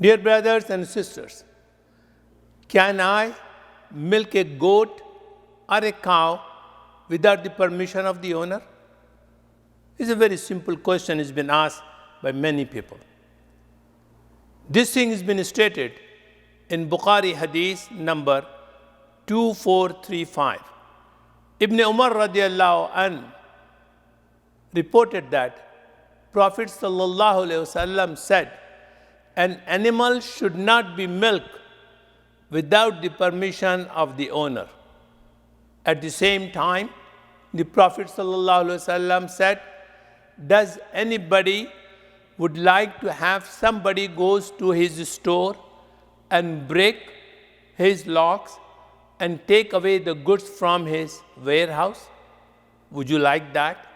Dear brothers and sisters, can I milk a goat or a cow without the permission of the owner? It's a very simple question. It's been asked by many people. This thing has been stated in Bukhari Hadith number 2435. Ibn Umar radiallahu anhu reported that Prophet sallallahu alaihi wasallam said, an animal should not be milked without the permission of the owner. At the same time, the Prophet ﷺ said, does anybody would like to have somebody goes to his store and break his locks and take away the goods from his warehouse? Would you like that?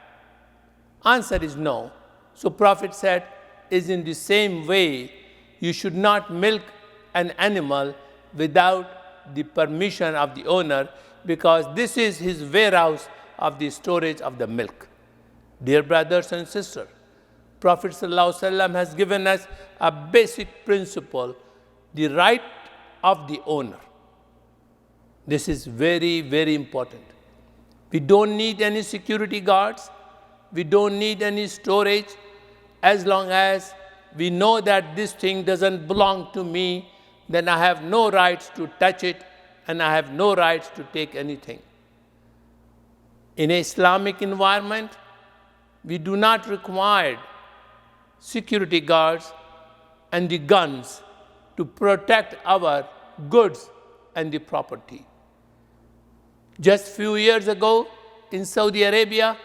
Answer is no. So Prophet said, is in the same way, you should not milk an animal without the permission of the owner, because this is his warehouse of the storage of the milk. Dear brothers and sisters, Prophet ﷺ has given us a basic principle, the right of the owner. This is very, very important. We don't need any security guards. We don't need any storage, as long as we know that this thing doesn't belong to me, then I have no rights to touch it and I have no rights to take anything. In an Islamic environment, we do not require security guards and the guns to protect our goods and the property. Just few years ago in Saudi Arabia,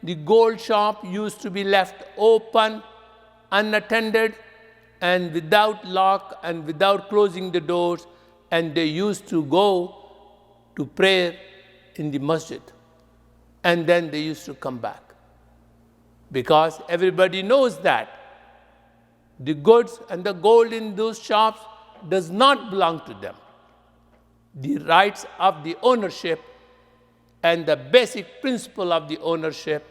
the gold shop used to be left open, unattended, and without lock and without closing the doors, and they used to go to prayer in the masjid, and then they used to come back. Because everybody knows that the goods and the gold in those shops does not belong to them. The rights of the ownership and the basic principle of the ownership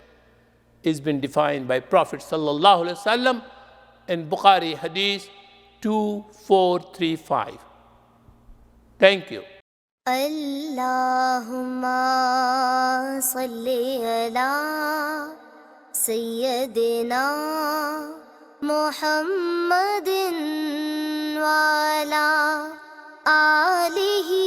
is been defined by Prophet sallallahu alaihi wasallam in Bukhari Hadith 2435. Thank you. Allahumma salli ala Sayyidina Muhammadin wa ala alihi